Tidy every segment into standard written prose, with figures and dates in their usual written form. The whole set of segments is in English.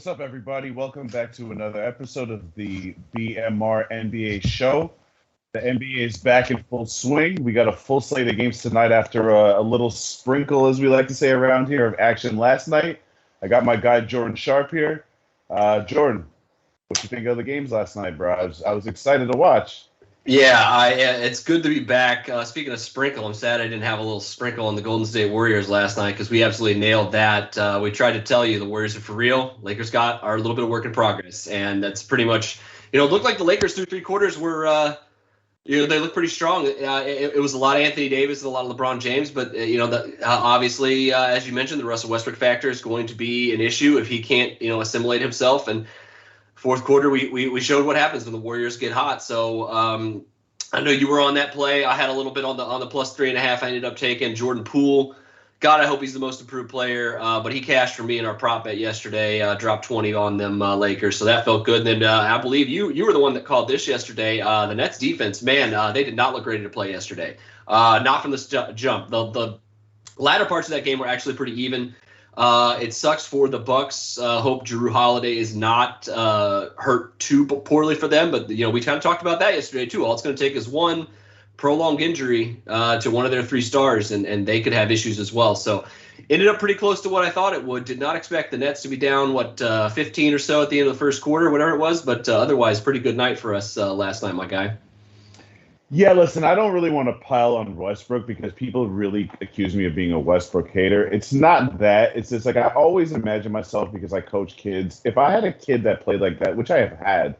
What's up, everybody? Welcome back to another episode of the BMR NBA show. The NBA is back in full swing. We got a full slate of games tonight after a little sprinkle, as we like to say around here, of action last night. I got my guy Jordan Sharp here. Jordan, what you think of the games last night, bro? I was excited to watch. Yeah, it's good to be back. Speaking of sprinkle, I'm sad I didn't have a little sprinkle on the Golden State Warriors last night because we absolutely nailed that. We tried to tell you the Warriors are for real. Lakers got our little bit of work in progress, and that's pretty much, it looked like the Lakers through three quarters were, they look pretty strong. It was a lot of Anthony Davis and a lot of LeBron James, but, obviously, as you mentioned, the Russell Westbrook factor is going to be an issue if he can't, assimilate himself. And fourth quarter, we showed what happens when the Warriors get hot. So I know you were on that play. I had a little bit on the plus 3.5. I ended up taking Jordan Poole. God, I hope he's the most improved player. But he cashed for me in our prop bet yesterday. Dropped 20 on them Lakers, so that felt good. And then I believe you were the one that called this yesterday. The Nets defense, man, they did not look ready to play yesterday. Not from the jump. The latter parts of that game were actually pretty even. It sucks for the Bucks. Hope Jrue Holiday is not hurt too poorly for them. But, we kind of talked about that yesterday, too. All it's going to take is one prolonged injury to one of their three stars, and they could have issues as well. So ended up pretty close to what I thought it would. Did not expect the Nets to be down, 15 or so at the end of the first quarter, whatever it was. But otherwise, pretty good night for us last night, my guy. Yeah, listen, I don't really want to pile on Westbrook because people really accuse me of being a Westbrook hater. It's not that. It's just like I always imagine myself, because I coach kids. If I had a kid that played like that, which I have had,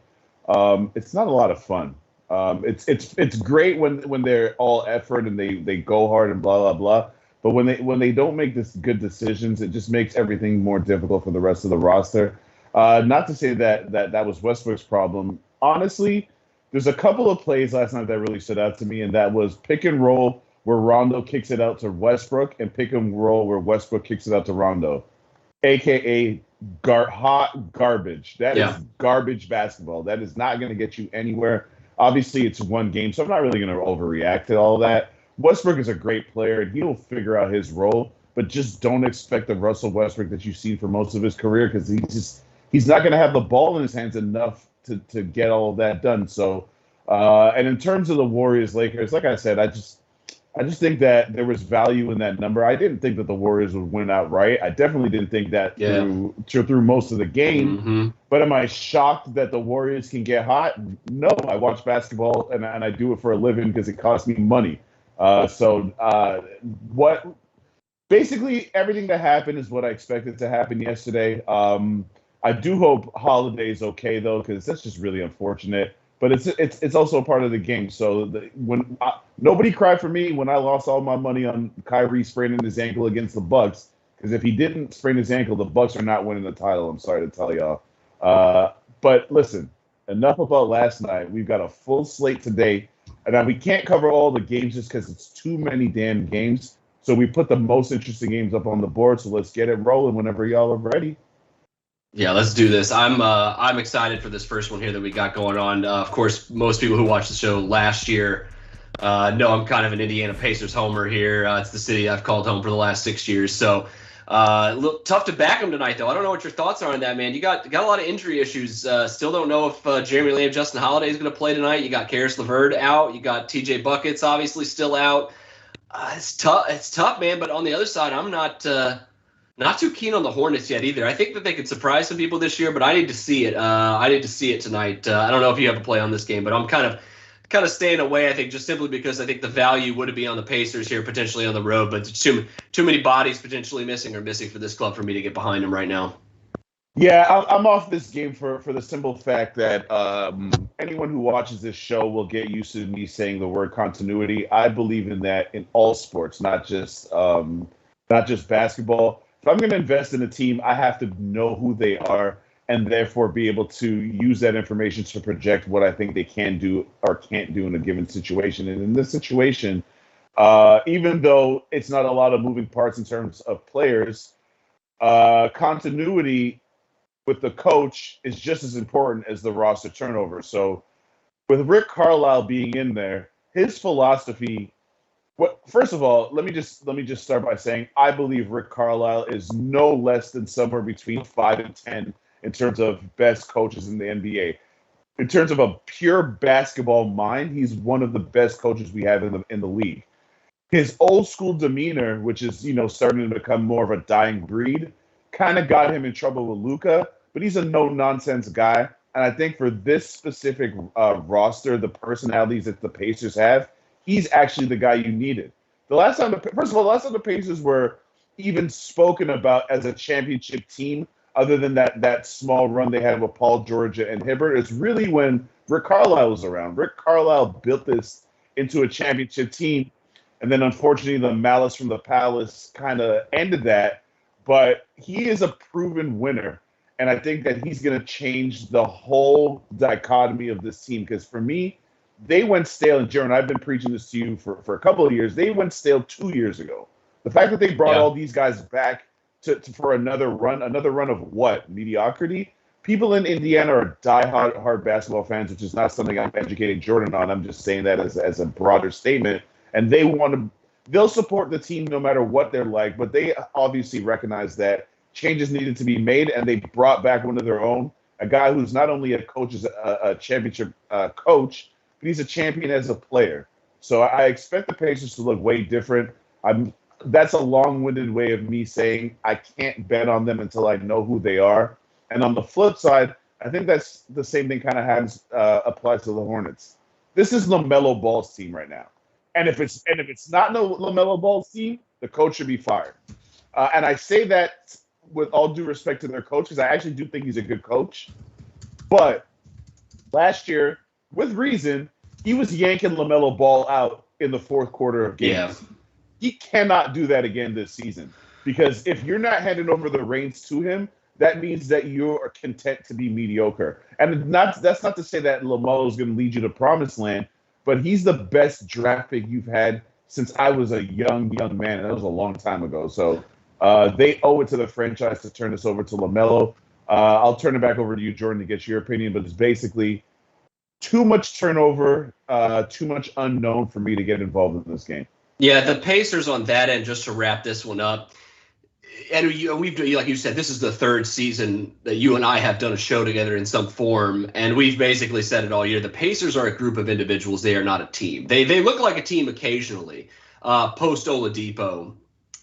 it's not a lot of fun. It's great when they're all effort and they go hard and blah blah blah. But when they don't make this good decisions, it just makes everything more difficult for the rest of the roster. Not to say that was Westbrook's problem. Honestly, there's a couple of plays last night that really stood out to me, and that was pick and roll where Rondo kicks it out to Westbrook and pick and roll where Westbrook kicks it out to Rondo, a.k.a. hot garbage. That is garbage basketball. That is not going to get you anywhere. Obviously, it's one game, so I'm not really going to overreact to all that. Westbrook is a great player, and he'll figure out his role, but just don't expect the Russell Westbrook that you've seen for most of his career, because he's not going to have the ball in his hands enough to get all of that done. So, and in terms of the Warriors-Lakers, like I said, I just think that there was value in that number. I didn't think that the Warriors would win outright. I definitely didn't think that through most of the game. Mm-hmm. But am I shocked that the Warriors can get hot? No, I watch basketball and I do it for a living because it costs me money. Basically everything that happened is what I expected to happen yesterday. I do hope Holiday's okay though, because that's just really unfortunate. But it's also a part of the game. So nobody cried for me when I lost all my money on Kyrie spraining his ankle against the Bucks. Because if he didn't sprain his ankle, the Bucks are not winning the title. I'm sorry to tell y'all. But listen, enough about last night. We've got a full slate today, and we can't cover all the games just because it's too many damn games. So we put the most interesting games up on the board. So let's get it rolling whenever y'all are ready. Yeah, let's do this. I'm excited for this first one here that we got going on. Of course, most people who watched the show last year know I'm kind of an Indiana Pacers homer here. It's the city I've called home for the last 6 years. So a little tough to back them tonight, though. I don't know what your thoughts are on that, man. You got a lot of injury issues. Still don't know if Jeremy Lamb, Justin Holiday is going to play tonight. You got Karis LeVert out. You got TJ Buckets obviously still out. It's tough. It's tough, man. But on the other side, I'm not too keen on the Hornets yet either. I think that they could surprise some people this year, but I need to see it. I need to see it tonight. I don't know if you have a play on this game, but I'm kind of staying away, I think, just simply because I think the value would be on the Pacers here, potentially on the road, but too many bodies potentially missing for this club for me to get behind them right now. Yeah, I'm off this game for the simple fact that anyone who watches this show will get used to me saying the word continuity. I believe in that in all sports, not just basketball. If I'm going to invest in a team, I have to know who they are and therefore be able to use that information to project what I think they can do or can't do in a given situation. And in this situation, even though it's not a lot of moving parts in terms of players, continuity with the coach is just as important as the roster turnover. So with Rick Carlisle being in there, his philosophy. First of all, let me just start by saying I believe Rick Carlisle is no less than somewhere between 5 and 10 in terms of best coaches in the NBA. In terms of a pure basketball mind, he's one of the best coaches we have in the league. His old school demeanor, which is, starting to become more of a dying breed, kind of got him in trouble with Luka, but he's a no-nonsense guy. And I think for this specific roster, the personalities that the Pacers have, he's actually the guy you needed. The last time the Pacers were even spoken about as a championship team, other than that small run they had with Paul George and Hibbert, is really when Rick Carlisle was around. Rick Carlisle built this into a championship team, and then unfortunately the malice from the palace kind of ended that. But he is a proven winner, and I think that he's going to change the whole dichotomy of this team. Because for me, they went stale, and Jaron, I've been preaching this to you for a couple of years. They went stale 2 years ago. The fact that they brought all these guys back for another run of what? Mediocrity? People in Indiana are diehard basketball fans, which is not something I'm educating Jordan on. I'm just saying that as a broader statement. And they'll support the team no matter what they're like, but they obviously recognize that changes needed to be made, and they brought back one of their own, a guy who's not only a coach, as a championship coach, but he's a champion as a player. So I expect the Pacers to look way different. That's a long-winded way of me saying I can't bet on them until I know who they are. And on the flip side, I think that's the same thing kind of applies to the Hornets. This is LaMelo Ball's team right now. And if it's not no LaMelo Ball's team, the coach should be fired. And I say that with all due respect to their coach, because I actually do think he's a good coach. But last year, with reason, he was yanking LaMelo Ball out in the fourth quarter of games. Yeah. He cannot do that again this season, because if you're not handing over the reins to him, that means that you're content to be mediocre. And that's not to say that LaMelo is going to lead you to promised land, but he's the best draft pick you've had since I was a young man, and that was a long time ago. So they owe it to the franchise to turn this over to LaMelo. I'll turn it back over to you, Jordan, to get your opinion, but it's basically too much turnover, too much unknown for me to get involved in this game. Yeah, the Pacers on that end, just to wrap this one up, and we've, like you said, this is the third season that you and I have done a show together in some form, and we've basically said it all year. The Pacers are a group of individuals. They are not a team. They look like a team occasionally, post Oladipo,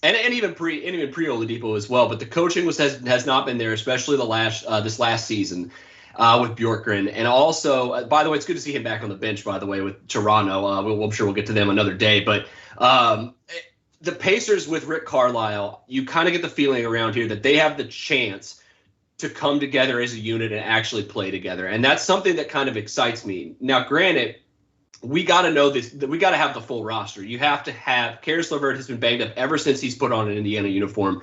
and even pre Oladipo as well. But the coaching has not been there, especially this last season with Bjorkgren. And also, by the way, it's good to see him back on the bench, by the way, with Toronto. I'm sure we'll get to them another day. But the Pacers with Rick Carlisle, you kind of get the feeling around here that they have the chance to come together as a unit and actually play together. And that's something that kind of excites me. Now, granted, we got to know this. We got to have the full roster. You have to have – Karis LeVert has been banged up ever since he's put on an Indiana uniform.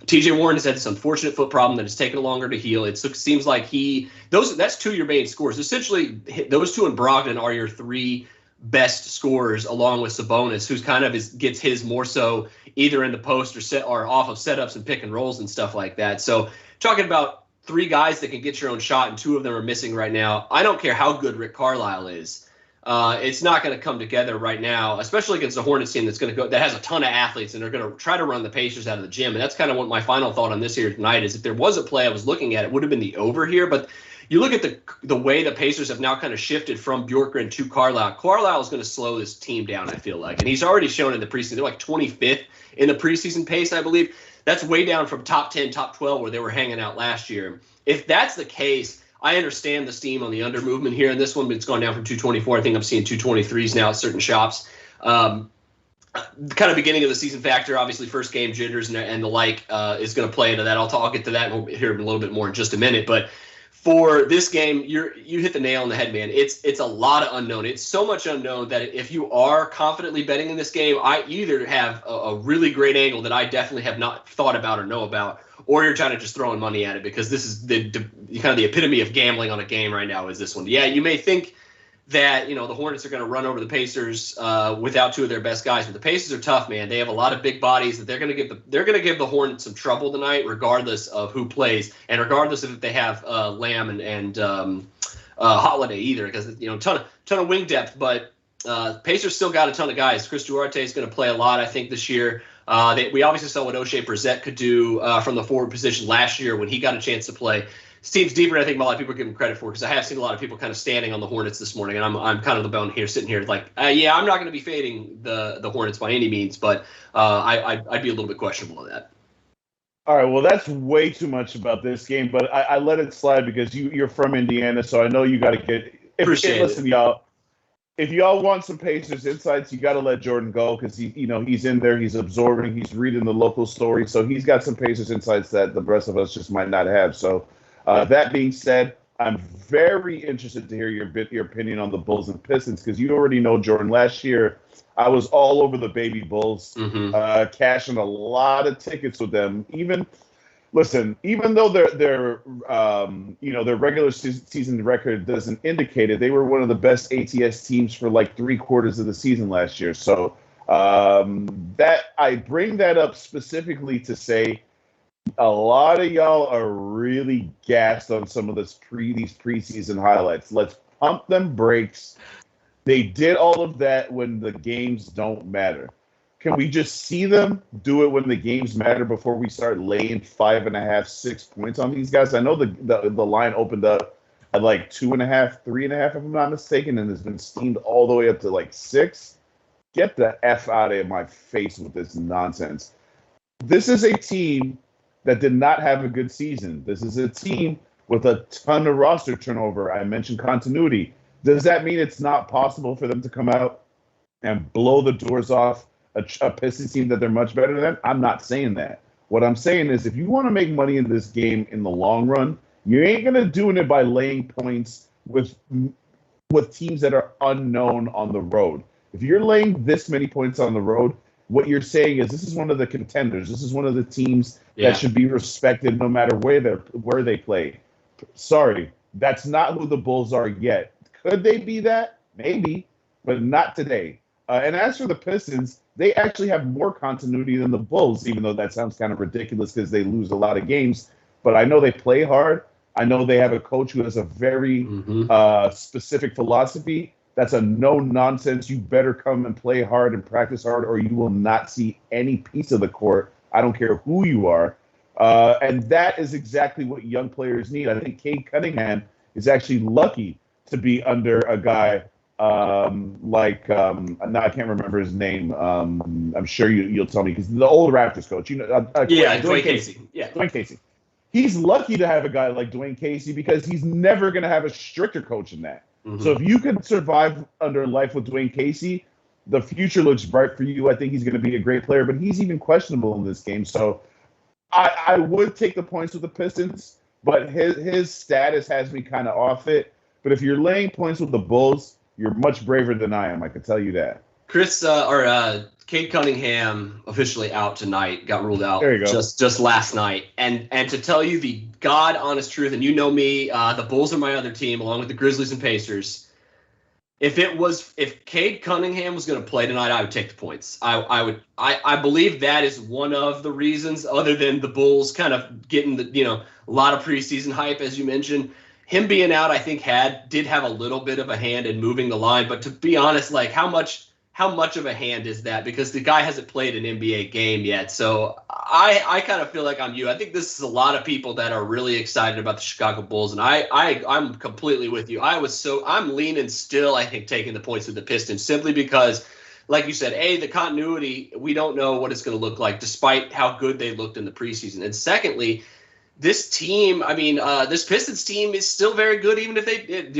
T.J. Warren has had this unfortunate foot problem that has taken longer to heal. It seems like that's two of your main scorers. Essentially, those two and Brogdon are your three best scorers, along with Sabonis, who's kind of gets his more so either in the post or off of setups and pick and rolls and stuff like that. So talking about three guys that can get your own shot, and two of them are missing right now. I don't care how good Rick Carlisle is. It's not going to come together right now, especially against the Hornets team that has a ton of athletes and they're going to try to run the Pacers out of the gym. And that's kind of what my final thought on this here tonight is. If there was a play I was looking at, it would have been the over here. But you look at the way the Pacers have now kind of shifted from Bjorkgren to Carlisle. Carlisle is going to slow this team down, I feel like. And he's already shown in the preseason. They're like 25th in the preseason pace, I believe. That's way down from top 10, top 12 where they were hanging out last year. If that's the case, I understand the steam on the under movement here in this one, but it's gone down from 224. I think I'm seeing 223s now at certain shops. Kind of beginning of the season factor, obviously first game jitters and the like is going to play into that. I'll get to that and we'll hear a little bit more in just a minute. But for this game, you hit the nail on the head, man. It's a lot of unknown. It's so much unknown that if you are confidently betting in this game, I either have a really great angle that I definitely have not thought about or know about, or you're trying to just throwing money at it, because this is the kind of the epitome of gambling on a game right now is this one. Yeah, you may think that, the Hornets are going to run over the Pacers without two of their best guys, but the Pacers are tough, man. They have a lot of big bodies that they're going to give the Hornets some trouble tonight, regardless of who plays and regardless of if they have Lamb and Holiday either, because ton of wing depth, but Pacers still got a ton of guys. Chris Duarte is going to play a lot, I think, this year. We obviously saw what O'Shea Brissett could do from the forward position last year when he got a chance to play. team's deeper than I think a lot of people give him credit for, because I have seen a lot of people kind of standing on the Hornets this morning, and I'm kind of the bone here, sitting here like, yeah, I'm not going to be fading the Hornets by any means, but I'd be a little bit questionable of that. All right, well, that's way too much about this game, but I let it slide because you're from Indiana, so I know you got to get. Listen, y'all. If y'all want some Pacers insights, you got to let Jordan go because he's in there, he's absorbing, he's reading the local story, so he's got some Pacers insights that the rest of us just might not have. So that being said, I'm very interested to hear your opinion on the Bulls and Pistons because you already know, Jordan. Last year, I was all over the baby Bulls, cashing a lot of tickets with them. Even though their regular season record doesn't indicate it, they were one of the best ATS teams for like 3/4 of the season last year. So that I bring that up specifically to say a lot of y'all are really gassed on some of these preseason highlights. Let's pump them brakes. They did all of that when the games don't matter. Can we just see them do it when the games matter before we start laying 5.5, 6 points on these guys? I know the line opened up at like 2.5, 3.5, if I'm not mistaken, and has been steamed all the way up to like 6. Get the F out of my face with this nonsense. This is a team that did not have a good season. This is a team with a ton of roster turnover. I mentioned continuity. Does that mean it's not possible for them to come out and blow the doors off a Pistons team that they're much better than? I'm not saying that. What I'm saying is if you want to make money in this game in the long run, you ain't going to doing it by laying points with teams that are unknown on the road. If you're laying this many points on the road, what you're saying is this is one of the contenders. This is one of the teams that should be respected no matter where they play. Sorry, that's not who the Bulls are yet. Could they be that? Maybe, but not today. And as for the Pistons, they actually have more continuity than the Bulls, even though that sounds kind of ridiculous because they lose a lot of games. But I know they play hard. I know they have a coach who has a very specific philosophy. That's a no-nonsense. You better come and play hard and practice hard, or you will not see any piece of the court. I don't care who you are. And that is exactly what young players need. I think Cade Cunningham is actually lucky to be under a guy now I can't remember his name. I'm sure you'll tell me because the old Raptors coach, Dwayne Casey. Yeah, Dwayne Casey. He's lucky to have a guy like Dwayne Casey because he's never going to have a stricter coach than that. So if you can survive under life with Dwayne Casey, the future looks bright for you. I think he's going to be a great player, but he's even questionable in this game. So I would take the points with the Pistons, but his status has me kind of off it. But if you're laying points with the Bulls, you're much braver than I am. I can tell you that. Cade Cunningham officially out tonight. Got ruled out. There you go. Just last night. And to tell you the God honest truth, and you know me, the Bulls are my other team, along with the Grizzlies and Pacers. If Cade Cunningham was going to play tonight, I would take the points. I believe that is one of the reasons, other than the Bulls kind of getting a lot of preseason hype, as you mentioned. Him being out, I think, did have a little bit of a hand in moving the line. But to be honest, like how much of a hand is that? Because the guy hasn't played an NBA game yet. So I kind of feel like I'm you. I think this is a lot of people that are really excited about the Chicago Bulls, and I'm completely with you. I'm leaning still, I think, taking the points with the Pistons simply because, like you said, the continuity, we don't know what it's going to look like despite how good they looked in the preseason. And secondly, this team, this Pistons team is still very good, even if they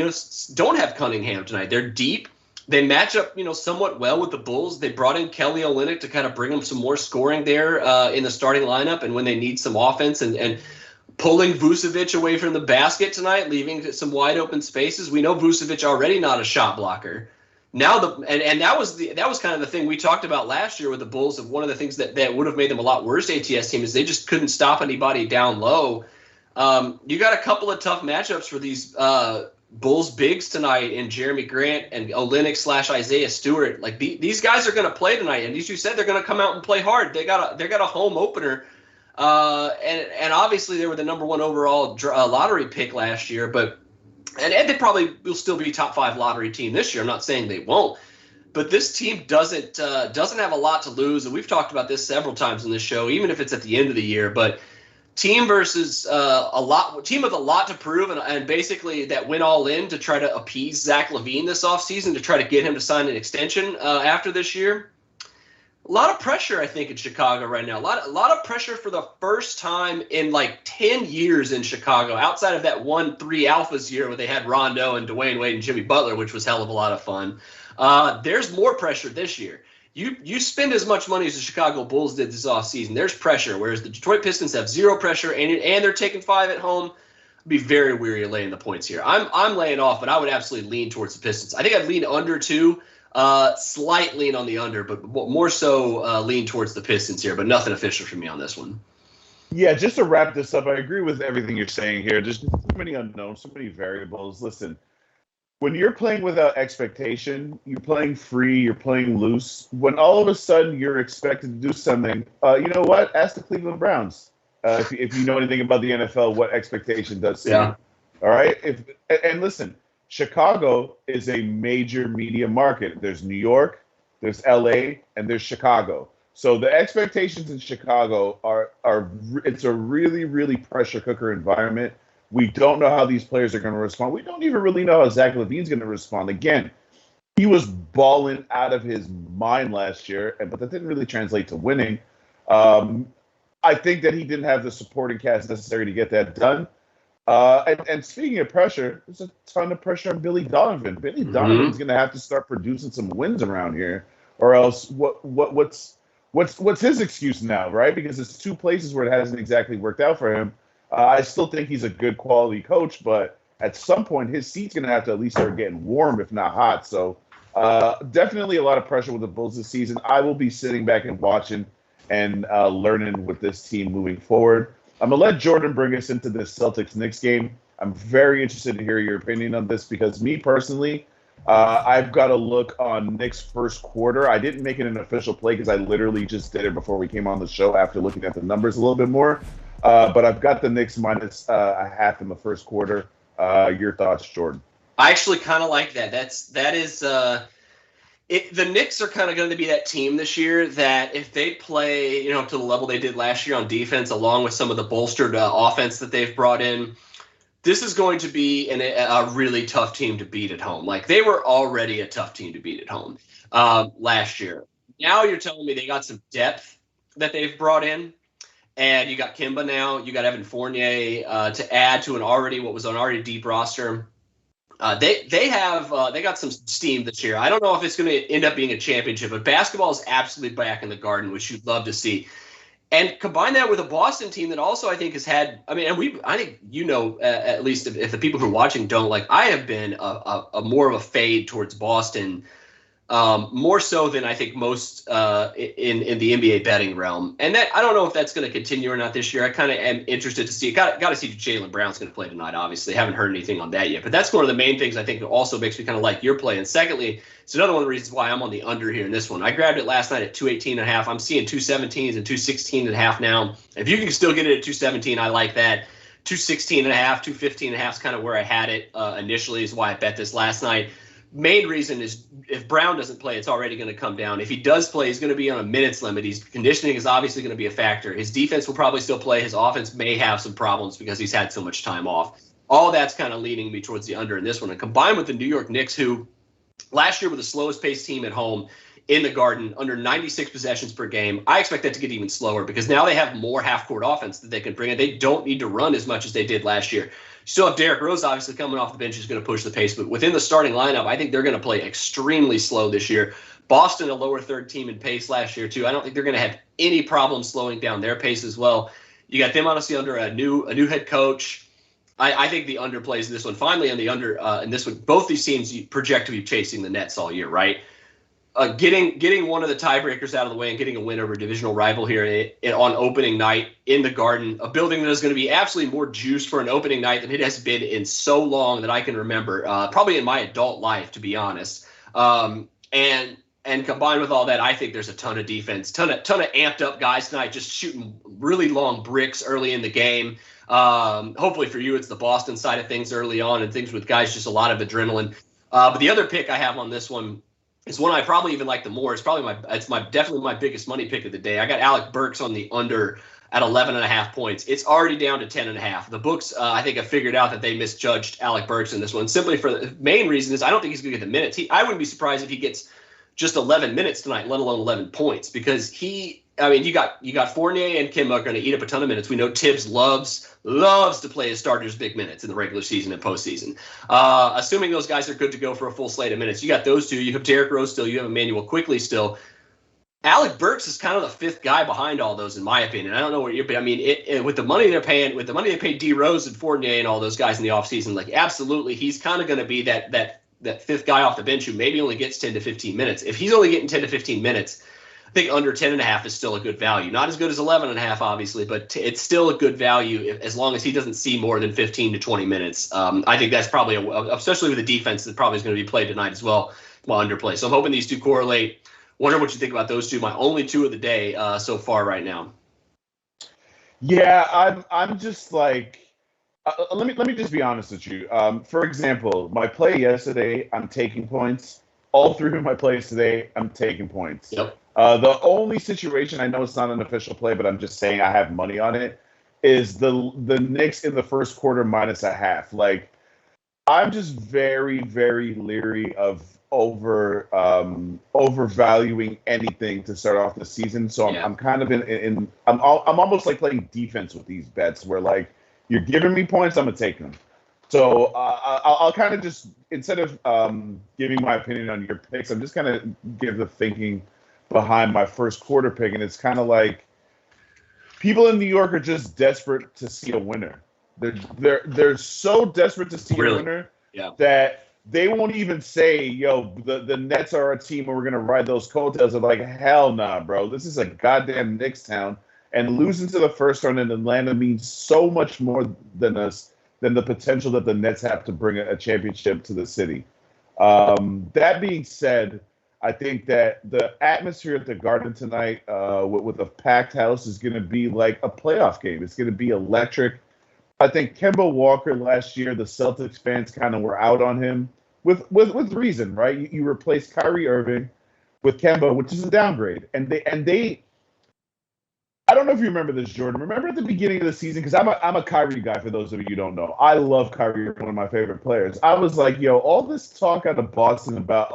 don't have Cunningham tonight. They're deep. They match up, somewhat well with the Bulls. They brought in Kelly Olynyk to kind of bring them some more scoring there in the starting lineup, and when they need some offense and pulling Vucevic away from the basket tonight, leaving some wide open spaces. We know Vucevic already not a shot blocker. Now that was kind of the thing we talked about last year with the Bulls, of one of the things that would have made them a lot worse ATS team is they just couldn't stop anybody down low. You got a couple of tough matchups for these Bulls bigs tonight in Jeremy Grant and Olynyk / Isaiah Stewart. Like these guys are going to play tonight, and as you said, they're going to come out and play hard. They got a home opener, and obviously they were the number 1 overall lottery pick last year, but. And they probably will still be top 5 lottery team this year. I'm not saying they won't, but this team doesn't have a lot to lose, and we've talked about this several times in this show, even if it's at the end of the year. But Team versus team with a lot to prove, and basically that went all in to try to appease Zach LaVine this offseason to try to get him to sign an extension after this year. A lot of pressure, I think, in Chicago right now. A lot of pressure for the first time in like 10 years in Chicago, outside of that 1-3 Alphas year where they had Rondo and Dwayne Wade and Jimmy Butler, which was hell of a lot of fun. There's more pressure this year. You spend as much money as the Chicago Bulls did this offseason. There's pressure, whereas the Detroit Pistons have zero pressure, and they're taking 5 at home. I'd be very weary of laying the points here. I'm laying off, but I would absolutely lean towards the Pistons. I think I'd lean under 2. Slight lean on the under, but more so lean towards the Pistons here, but nothing official for me on this one. Yeah, just to wrap this up, I agree with everything you're saying here. There's so many unknowns, so many variables. Listen, when you're playing without expectation, you're playing free, you're playing loose. When all of a sudden you're expected to do something, you know what? Ask the Cleveland Browns. If you know anything about the NFL, what expectation does. Yeah. All right? And listen, Chicago is a major media market. There's New York, there's LA, and there's Chicago. So the expectations in Chicago are it's a really, really pressure cooker environment. We don't know how these players are going to respond. We don't even really know how Zach LaVine's going to respond. Again, he was balling out of his mind last year, but that didn't really translate to winning. I think that he didn't have the supporting cast necessary to get that done. And speaking of pressure, there's a ton of pressure on Billy Donovan. Billy Donovan's going to have to start producing some wins around here, or else what's his excuse now, right? Because it's 2 places where it hasn't exactly worked out for him. I still think he's a good quality coach, but at some point his seat's going to have to at least start getting warm, if not hot. So definitely a lot of pressure with the Bulls this season. I will be sitting back and watching and learning with this team moving forward. I'm going to let Jordan bring us into this Celtics-Knicks game. I'm very interested to hear your opinion on this because me personally, I've got a look on Knicks first quarter. I didn't make it an official play because I literally just did it before we came on the show after looking at the numbers a little bit more. But I've got the Knicks minus a half in the first quarter. Your thoughts, Jordan? I actually kind of like that. That is the Knicks are kind of going to be that team this year that if they play, to the level they did last year on defense, along with some of the bolstered offense that they've brought in, this is going to be a really tough team to beat at home. Like they were already a tough team to beat at home last year. Now you're telling me they got some depth that they've brought in, and you got Kimba now, you got Evan Fournier to add to what was an already deep roster. They got some steam this year. I don't know if it's going to end up being a championship, but basketball is absolutely back in the Garden, which you'd love to see. And combine that with a Boston team that also I think has had. I think at least if the people who are watching don't, like I have been a more of a fade towards Boston. More so than I think most in the NBA betting realm. And that I don't know if that's going to continue or not this year. I kind of am interested to see. Got to see if Jaylen Brown's going to play tonight, obviously. Haven't heard anything on that yet. But that's one of the main things I think also makes me kind of like your play. And secondly, it's another one of the reasons why I'm on the under here in this one. I grabbed it last night at 218.5. I'm seeing 217s and 216.5 now. If you can still get it at 217, I like that. 216.5, 215.5 is kind of where I had it initially, is why I bet this last night. Main reason is if Browne doesn't play, it's already going to come down. If he does play, he's going to be on a minutes limit. Conditioning is obviously going to be a factor. His defense will probably still play. His offense may have some problems because he's had so much time off. All that's kind of leaning me towards the under in this one. And combined with the New York Knicks, who last year were the slowest paced team at home in the Garden, under 96 possessions per game, I expect that to get even slower because now they have more half-court offense that they can bring in. They don't need to run as much as they did last year. Still have Derrick Rose obviously coming off the bench, who's going to push the pace. But within the starting lineup, I think they're going to play extremely slow this year. Boston, a lower third team in pace last year, too. I don't think they're going to have any problem slowing down their pace as well. You got them honestly under a new head coach. I think the under plays in this one. Finally, on the under in this one, both these teams project to be chasing the Nets all year, right? Getting one of the tiebreakers out of the way and getting a win over a divisional rival here on opening night in the Garden, a building that is going to be absolutely more juiced for an opening night than it has been in so long that I can remember, probably in my adult life, to be honest. And combined with all that, I think there's a ton of defense, ton of amped up guys tonight, just shooting really long bricks early in the game. Hopefully for you, it's the Boston side of things early on and things with guys, just a lot of adrenaline. But the other pick I have on this one is one I probably even like the more. It's definitely my biggest money pick of the day. I got Alec Burks on the under at 11.5 points. It's already down to 10.5. The books, I think, have figured out that they misjudged Alec Burks in this one. Simply for the main reason is I don't think he's going to get the minutes. I wouldn't be surprised if he gets just 11 minutes tonight, let alone 11 points, because you got Fournier and Kemba are going to eat up a ton of minutes. We know Tibbs loves to play his starters big minutes in the regular season and postseason. Assuming those guys are good to go for a full slate of minutes, you got those two. You have Derrick Rose still. You have Emmanuel Quickley still. Alec Burks is kind of the fifth guy behind all those, in my opinion. I don't know what you're, but I mean, with the money they're paying, with the money they paid D Rose and Fournier and all those guys in the offseason, like absolutely, he's kind of going to be that fifth guy off the bench who maybe only gets 10 to 15 minutes. If he's only getting 10 to 15 minutes, I think under 10.5 is still a good value. Not as good as 11.5, obviously, but it's still a good value as long as he doesn't see more than 15 to 20 minutes. I think that's probably, especially with the defense that probably is going to be played tonight as well, while underplay. So I'm hoping these two correlate. Wonder what you think about those two. My only two of the day so far right now. Yeah, I'm just like, let me just be honest with you. For example, my play yesterday, I'm taking points. All three of my plays today, I'm taking points. Yep. The only situation, I know it's not an official play, but I'm just saying I have money on it, is the Knicks in the first quarter -0.5. Like, I'm just very, very leery of overvaluing anything to start off the season. So I'm kind of I'm almost like playing defense with these bets where like you're giving me points, I'm gonna take them. So I'll kind of just, instead of giving my opinion on your picks, I'm just gonna give the thinking behind my first quarter pick, and it's kind of like people in New York are just desperate to see a winner. They're so desperate to see a winner that they won't even say, yo, the Nets are a team and we're going to ride those coattails. They're like, hell nah, bro. This is a goddamn Knicks town. And losing to the first round in Atlanta means so much more than the potential that the Nets have to bring a championship to the city. That being said, I think that the atmosphere at the Garden tonight with a packed house is going to be like a playoff game. It's going to be electric. I think Kemba Walker last year, the Celtics fans kind of were out on him with reason, right? You replaced Kyrie Irving with Kemba, which is a downgrade. And they I don't know if you remember this, Jordan. Remember at the beginning of the season, because I'm a Kyrie guy, for those of you who don't know. I love Kyrie, one of my favorite players. I was like, yo, all this talk out of Boston about,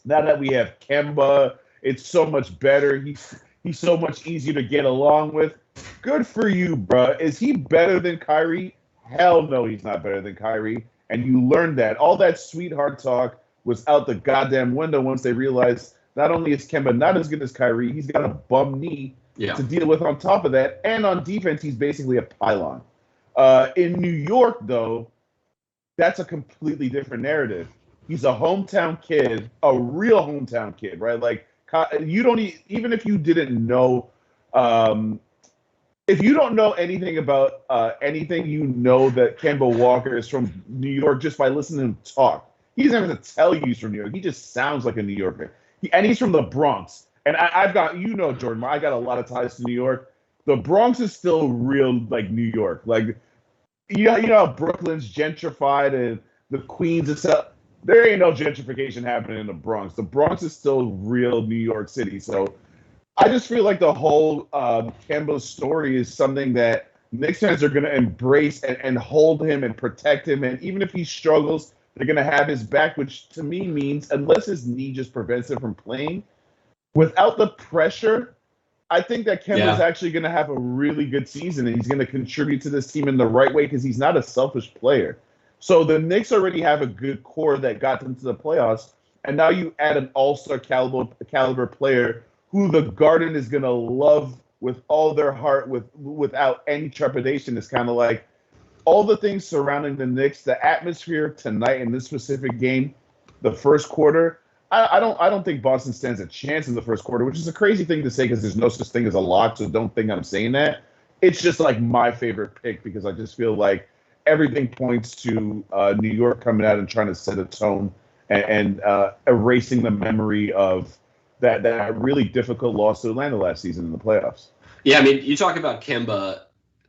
now that we have Kemba, it's so much better. He's so much easier to get along with. Good for you, bro. Is he better than Kyrie? Hell no, he's not better than Kyrie. And you learned that. All that sweetheart talk was out the goddamn window once they realized not only is Kemba not as good as Kyrie, he's got a bum knee to deal with on top of that. And on defense, he's basically a pylon. In New York, though, that's a completely different narrative. He's a hometown kid, a real hometown kid, right? Like, you don't even if you didn't know, if you don't know anything about anything, you know that Kemba Walker is from New York just by listening to him talk. He doesn't have to tell you he's from New York. He just sounds like a New Yorker. And he's from the Bronx. And I've got, Jordan, I got a lot of ties to New York. The Bronx is still real, like, New York. Like, you know how Brooklyn's gentrified and the Queens and stuff. There ain't no gentrification happening in the Bronx. The Bronx is still real New York City. So I just feel like the whole Kemba story is something that Knicks fans are going to embrace and hold him and protect him. And even if he struggles, they're going to have his back, which to me means, unless his knee just prevents him from playing, without the pressure, I think that Kemba's actually going to have a really good season, and he's going to contribute to this team in the right way because he's not a selfish player. So the Knicks already have a good core that got them to the playoffs, and now you add an all-star caliber player who the Garden is going to love with all their heart, without any trepidation. It's kind of like all the things surrounding the Knicks, the atmosphere tonight in this specific game, the first quarter. I don't think Boston stands a chance in the first quarter, which is a crazy thing to say because there's no such thing as a lock, so don't think I'm saying that. It's just like my favorite pick because I just feel like everything points to New York coming out and trying to set a tone and erasing the memory of that really difficult loss to Atlanta last season in the playoffs. Yeah, I mean, you talk about Kemba.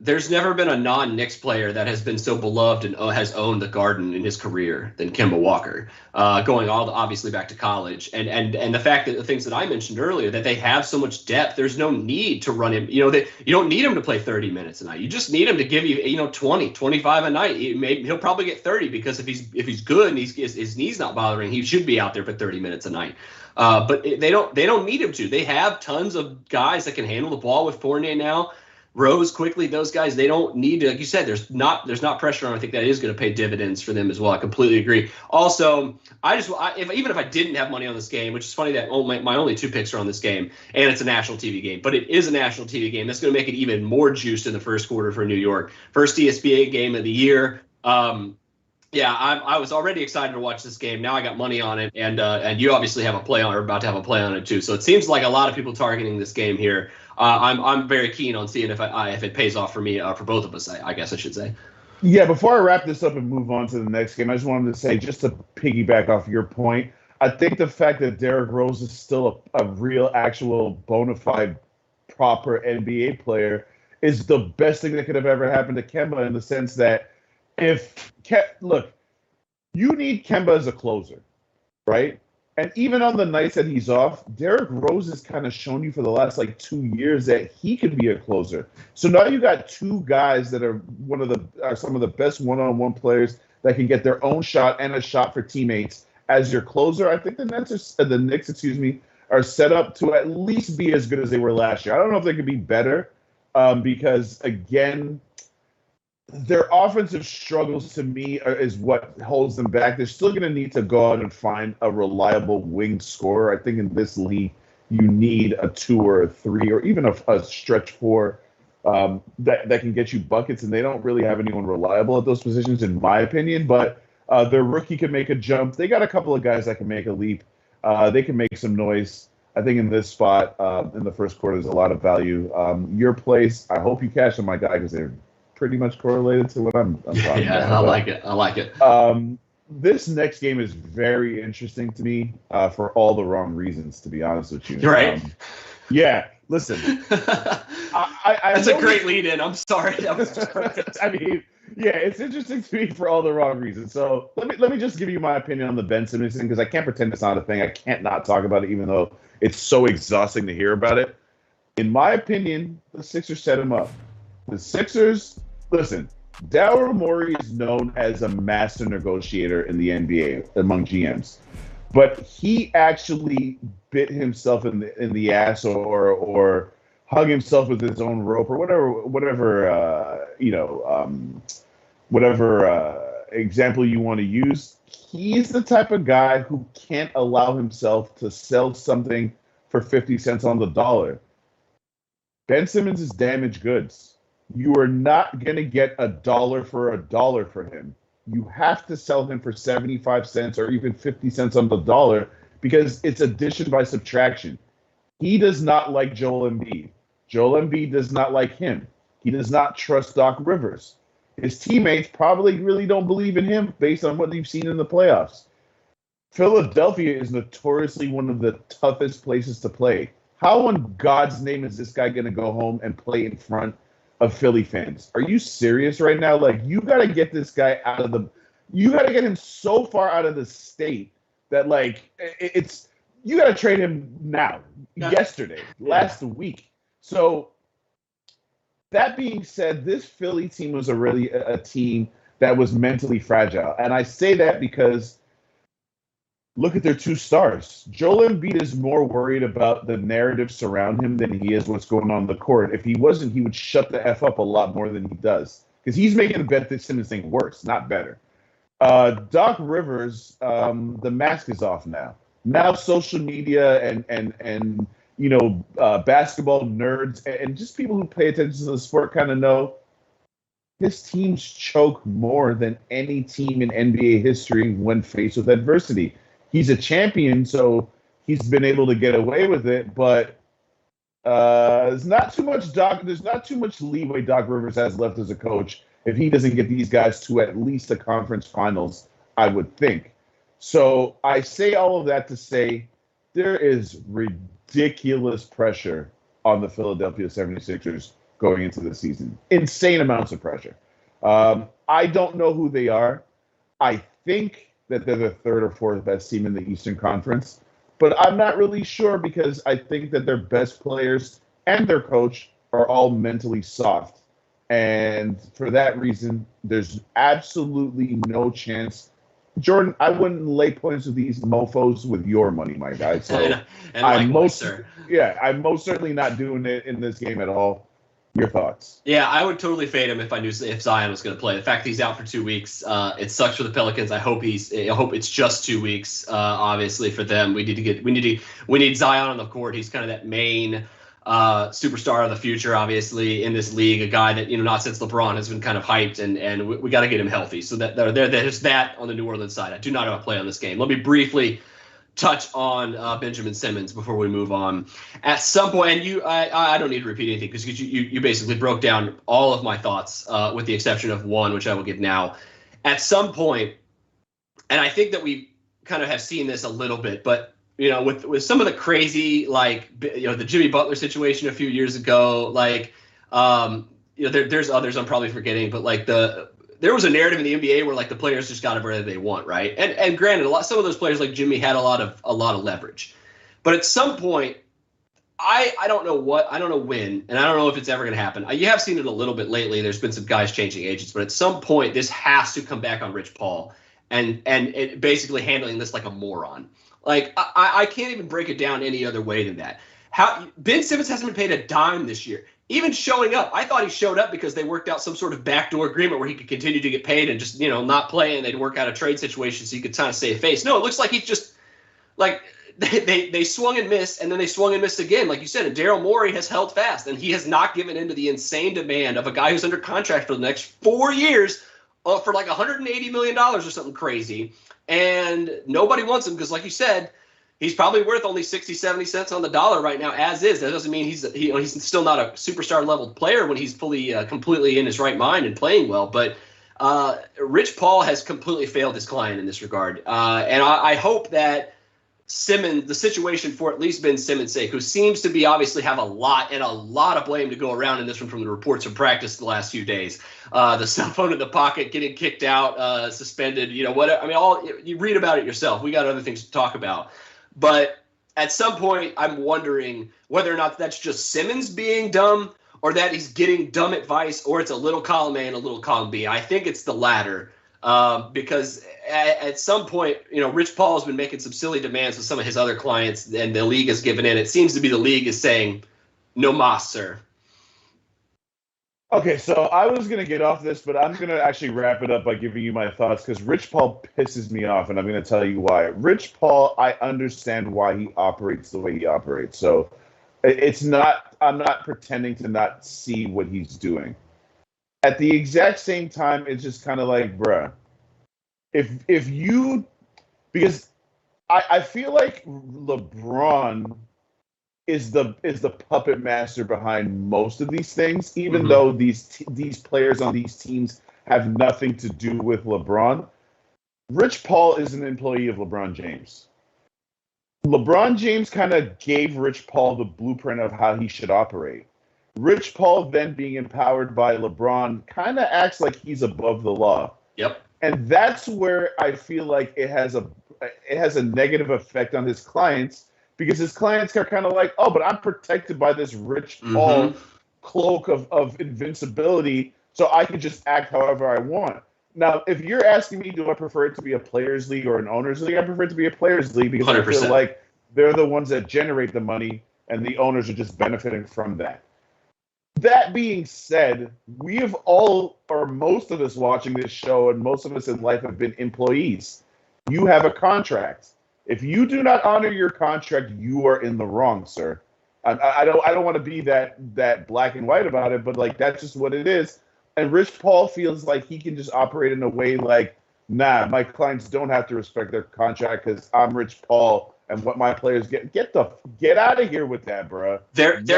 There's never been a non-Knicks player that has been so beloved and has owned the Garden in his career than Kemba Walker, going obviously back to college. And the fact that the things that I mentioned earlier, that they have so much depth, there's no need to run him. You don't need him to play 30 minutes a night. You just need him to give you 20, 25 a night. He'll probably get 30 because if he's good and his knee's not bothering, he should be out there for 30 minutes a night. But they don't need him to. They have tons of guys that can handle the ball with Fournier now. Rose quickly, those guys, they don't need to, like you said, there's not pressure on. I think that is going to pay dividends for them as well. I completely agree. Also, even if I didn't have money on this game, which is funny that my only 2 picks are on this game, and it's a national TV game, but it is a national TV game. That's going to make it even more juiced in the first quarter for New York. First ESPN game of the year. Yeah, I was already excited to watch this game. Now I got money on it, and you obviously have a play on, or about to have a play on it too. So it seems like a lot of people targeting this game here. I'm very keen on seeing if it pays off for me, for both of us. I guess I should say. Yeah, before I wrap this up and move on to the next game, I just wanted to say, just to piggyback off your point, I think the fact that Derrick Rose is still a real, actual, bona fide, proper NBA player is the best thing that could have ever happened to Kemba, in the sense that look, you need Kemba as a closer, right? And even on the nights that he's off, Derrick Rose has kind of shown you for the last 2 years that he could be a closer. So now you got 2 guys that are some of the best one-on-one players that can get their own shot and a shot for teammates as your closer. I think the Knicks, are set up to at least be as good as they were last year. I don't know if they could be better, because again, their offensive struggles, to me, is what holds them back. They're still going to need to go out and find a reliable wing scorer. I think in this league, you need a 2 or a 3 or even a stretch 4 that can get you buckets, and they don't really have anyone reliable at those positions, in my opinion. But their rookie can make a jump. They got a couple of guys that can make a leap. They can make some noise. I think in this spot, in the first quarter, there's a lot of value. Your place, I hope you cash on my guy, because they're pretty much correlated to what I'm talking about. Yeah, I like it. This next game is very interesting to me for all the wrong reasons, to be honest with you. Right. Yeah, listen. That's a great lead-in. I'm sorry. That was just perfect. I mean, yeah, it's interesting to me for all the wrong reasons. So let me just give you my opinion on the Ben Simmons thing, because I can't pretend it's not a thing. I can't not talk about it, even though it's so exhausting to hear about it. In my opinion, the Sixers set him up. The Sixers, listen, Daryl Morey is known as a master negotiator in the NBA among GMs, but he actually bit himself in the ass or hung himself with his own rope, or whatever example you want to use. He's the type of guy who can't allow himself to sell something for 50 cents on the dollar. Ben Simmons is damaged goods. You are not going to get $1 for $1 for him. You have to sell him for 75 cents or even 50 cents on the dollar, because it's addition by subtraction. He does not like Joel Embiid. Joel Embiid does not like him. He does not trust Doc Rivers. His teammates probably really don't believe in him based on what they've seen in the playoffs. Philadelphia is notoriously one of the toughest places to play. How in God's name is this guy going to go home and play in front of Philly fans? Are you serious right now? You got to get this guy you got to get him so far out of the state that you got to trade him now, yesterday, last week. So that being said, this Philly team was already a team that was mentally fragile. And I say that because look at their 2 stars. Joel Embiid is more worried about the narrative surround him than he is what's going on the court. If he wasn't, he would shut the F up a lot more than he does, because he's making the Ben Simmons thing worse, not better. Doc Rivers, the mask is off now. Now social media and basketball nerds and just people who pay attention to the sport kind of know his teams choke more than any team in NBA history when faced with adversity. He's a champion, so he's been able to get away with it, but there's not too much leeway Doc Rivers has left as a coach if he doesn't get these guys to at least the conference finals, I would think. So I say all of that to say there is ridiculous pressure on the Philadelphia 76ers going into the season. Insane amounts of pressure. I don't know who they are. I think that they're the third or fourth best team in the Eastern Conference, but I'm not really sure because I think that their best players and their coach are all mentally soft. And for that reason, there's absolutely no chance. Jordan, I wouldn't lay points with these mofos with your money, my guy. So I'm most certainly not doing it in this game at all. Your thoughts? Yeah, I would totally fade him if I knew if Zion was going to play. The fact that he's out for 2 weeks, it sucks for the Pelicans. I hope it's just 2 weeks. Obviously for them, we need Zion on the court. He's kind of that main superstar of the future, obviously in this league. A guy that not since LeBron has been kind of hyped, and we got to get him healthy. So there's that on the New Orleans side. I do not have a play on this game. Let me briefly touch on Benjamin Simmons before we move on. At some point, and I don't need to repeat anything because you basically broke down all of my thoughts with the exception of one, which I will give now. At some point, and I think that we kind of have seen this a little bit, but with some of the crazy, the Jimmy Butler situation a few years ago, there's others I'm probably forgetting, but there was a narrative in the NBA where the players just got whatever they want, right? And granted, some of those players like Jimmy had a lot of leverage, but at some point, I don't know when, and I don't know if it's ever going to happen. You have seen it a little bit lately. There's been some guys changing agents, but at some point, this has to come back on Rich Paul and it basically handling this like a moron. I can't even break it down any other way than that. How Ben Simmons hasn't been paid a dime this year. Even showing up, I thought he showed up because they worked out some sort of backdoor agreement where he could continue to get paid and just, not play, and they'd work out a trade situation so he could kind of save face. No, it looks like he's just they swung and missed, and then they swung and missed again. Like you said, and Daryl Morey has held fast, and he has not given in to the insane demand of a guy who's under contract for the next 4 years for $180 million or something crazy. And nobody wants him because, like you said, he's probably worth only 60, 70 cents on the dollar right now, as is. That doesn't mean he's still not a superstar level player when he's fully, completely in his right mind and playing well. But Rich Paul has completely failed his client in this regard. And I hope that Simmons, the situation for at least Ben Simmons' sake, who seems to be obviously have a lot of blame to go around in this one from the reports of practice the last few days. The cell phone in the pocket, getting kicked out, suspended, whatever. I mean, you read about it yourself. We got other things to talk about. But at some point, I'm wondering whether or not that's just Simmons being dumb or that he's getting dumb advice, or it's a little column A and a little column B. I think it's the latter because at some point, Rich Paul has been making some silly demands with some of his other clients, and the league has given in. It seems to be the league is saying, no mas, sir. Okay, so I was going to get off this, but I'm going to actually wrap it up by giving you my thoughts because Rich Paul pisses me off, and I'm going to tell you why. Rich Paul, I understand why he operates the way he operates. So I'm not pretending to not see what he's doing. At the exact same time, it's just kind of like, bruh, if you, because I feel like LeBron is the puppet master behind most of these things, even though these players on these teams have nothing to do with LeBron. Rich Paul is an employee of LeBron James. LeBron James kind of gave Rich Paul the blueprint of how he should operate. Rich Paul, then being empowered by LeBron, kind of acts like he's above the law. Yep. And that's where I feel like it has a negative effect on his clients, because his clients are kind of like, oh, but I'm protected by this Rich Paul cloak of invincibility, so I can just act however I want. Now, if you're asking me, do I prefer it to be a players' league or an owners' league? I prefer it to be a players' league because 100%. I feel like they're the ones that generate the money, and the owners are just benefiting from that. That being said, we have all, or most of us watching this show, and most of us in life have been employees. You have a contract. If you do not honor your contract, you are in the wrong, sir. I don't want to be that black and white about it, but like that's just what it is. And Rich Paul feels like he can just operate in a way like, nah, my clients don't have to respect their contract because I'm Rich Paul and what my players get out of here with that, bro. There's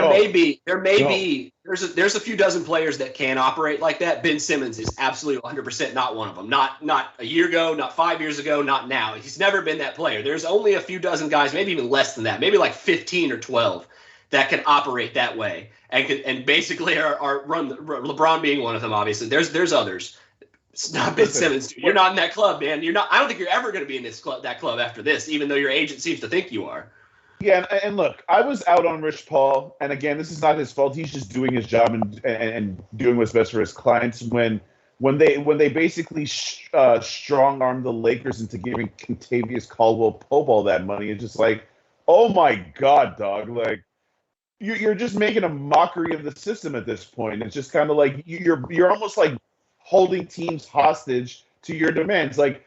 a few dozen players that can operate like that. Ben Simmons is absolutely 100% not one of them. Not a year ago, not 5 years ago, not now. He's never been that player. There's only a few dozen guys, maybe even less than that, maybe like 15 or 12 that can operate that way and basically are run LeBron being one of them. Obviously, there's others. It's not Ben Simmons. Dude. You're not in that club, man. You're not. I don't think you're ever going to be in that club after this, even though your agent seems to think you are. Yeah, and look, I was out on Rich Paul, and again, this is not his fault. He's just doing his job and doing what's best for his clients. When they basically strong armed the Lakers into giving Contavious Caldwell-Pope all that money, it's just like, oh my God, dog! Like you're just making a mockery of the system at this point. It's just kind of like you're almost like holding teams hostage to your demands. Like,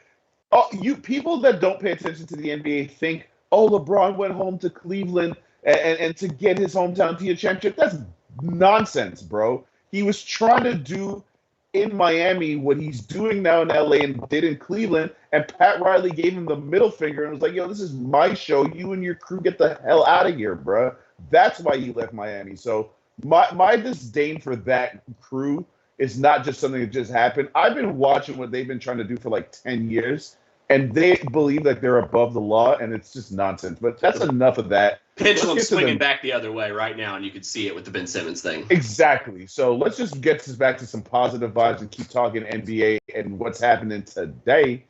oh, you people that don't pay attention to the NBA think, oh, LeBron went home to Cleveland and to get his hometown team a championship. That's nonsense, bro. He was trying to do in Miami what he's doing now in LA and did in Cleveland, and Pat Riley gave him the middle finger and was like, yo, this is my show. You and your crew get the hell out of here, bro. That's why he left Miami. So my disdain for that crew is not just something that just happened. I've been watching what they've been trying to do for like 10 years, and they believe that they're above the law, and it's just nonsense. But that's enough of that. Pendulum swinging back the other way right now, and you can see it with the Ben Simmons thing. Exactly. So let's just get this back to some positive vibes and keep talking NBA and what's happening today.